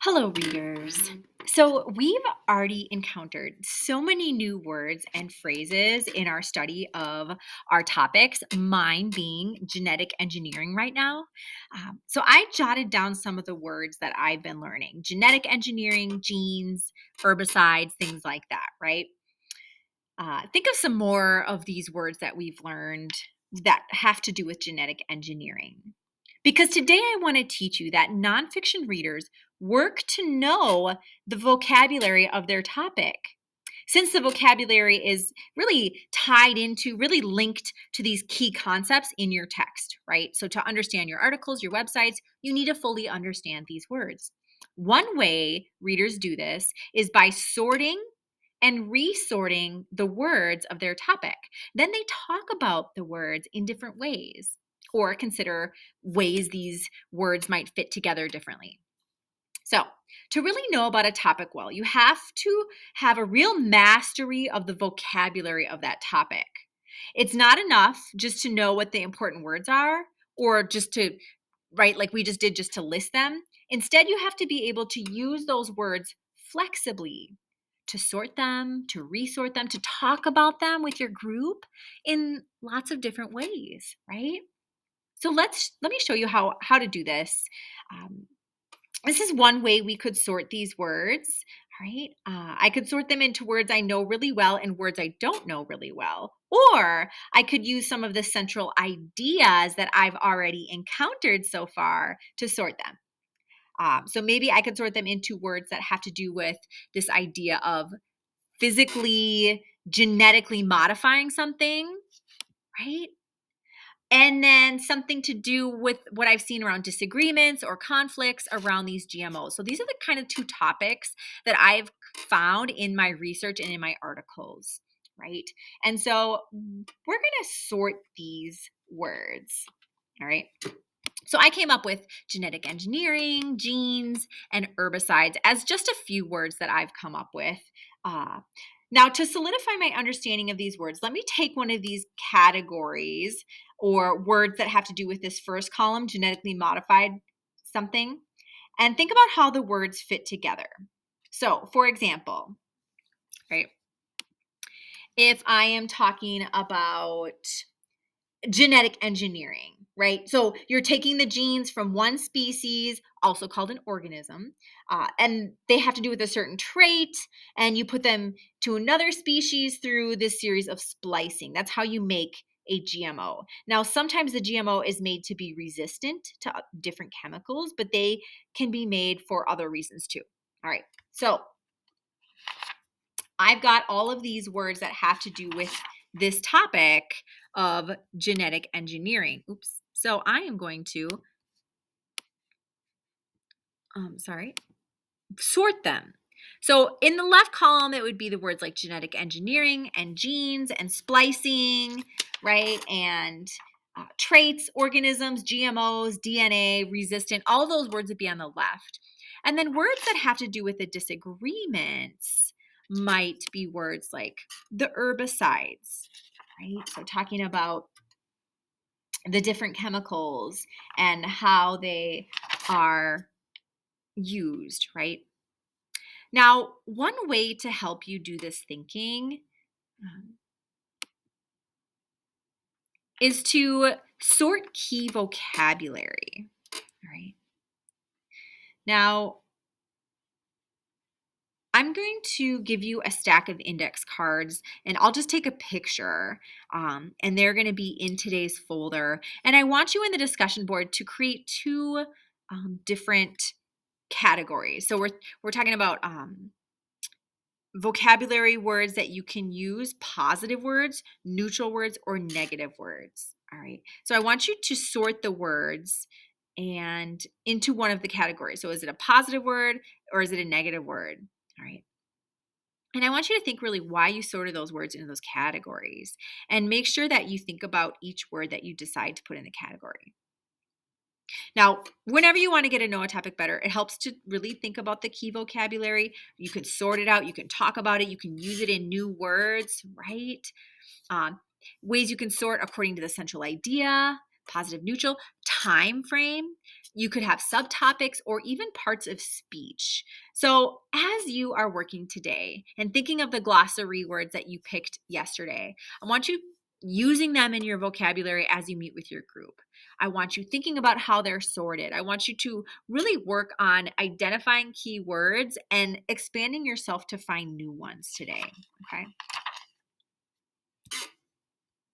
Hello, readers. So, we've already encountered so many new words and phrases in our study of our topics, mine being genetic engineering right now. So, I jotted down some of the words that I've been learning: genetic engineering, genes, herbicides, things like that, right? Think of some more of these words that we've learned that have to do with genetic engineering. Because today I want to teach you that nonfiction readers work to know the vocabulary of their topic. Since the vocabulary is really tied into, really linked to these key concepts in your text, right? So to understand your articles, your websites, you need to fully understand these words. One way readers do this is by sorting and resorting the words of their topic. Then they talk about the words in different ways or consider ways these words might fit together differently. So, to really know about a topic well, you have to have a real mastery of the vocabulary of that topic. It's not enough just to know what the important words are or just to write like we just did, just to list them. Instead, you have to be able to use those words flexibly to sort them, to resort them, to talk about them with your group in lots of different ways, right? So let me show you how to do this. Um, this is one way we could sort these words. All right. I could sort them into words I know really well and words I don't know really well. Or I could use some of the central ideas that I've already encountered so far to sort them. So maybe I could sort them into words that have to do with this idea of physically, genetically modifying something, right? And then something to do with what I've seen around disagreements or conflicts around these GMOs. So these are the kind of two topics that I've found in my research and in my articles, right? And so we're going to sort these words, all right? So I came up with genetic engineering, genes, and herbicides as just a few words that I've come up with. Uh, Now, to solidify my understanding of these words, let me take one of these categories or words that have to do with this first column, genetically modified something, and think about how the words fit together. So, for example, right, if I am talking about genetic engineering, right? So you're taking the genes from one species, also called an organism, and they have to do with a certain trait, and you put them to another species through this series of splicing. That's how you make a GMO. Now, sometimes the GMO is made to be resistant to different chemicals, but they can be made for other reasons too. All right. So I've got all of these words that have to do with this topic of genetic engineering. Oops. So I am going to, sort them. So in the left column, it would be the words like genetic engineering and genes and splicing, right? And traits, organisms, GMOs, DNA, resistant, all those words would be on the left. And then words that have to do with the disagreements might be words like the herbicides, right? So talking about the different chemicals and how they are used, right? Now, one way to help you do this thinking um, is to sort key vocabulary, all right? Now, I'm going to give you a stack of index cards and I'll just take a picture and they're going to be in today's folder. And I want you in the discussion board to create two different categories. So we're talking about vocabulary words that you can use, positive words, neutral words, or negative words. All right. So I want you to sort the words and into one of the categories. So is it a positive word or is it a negative word? All right. And I want you to think really why you sorted those words into those categories and make sure that you think about each word that you decide to put in the category. Now, whenever you want to get to know a topic better, it helps to really think about the key vocabulary. You can sort it out, you can talk about it, you can use it in new words, right? Um, Ways you can sort according to the central idea, positive, neutral, time frame. You could have subtopics or even parts of speech. So, as you are working today and thinking of the glossary words that you picked yesterday, I want you using them in your vocabulary as you meet with your group. I want you thinking about how they're sorted. I want you to really work on identifying key words and expanding yourself to find new ones today. Okay.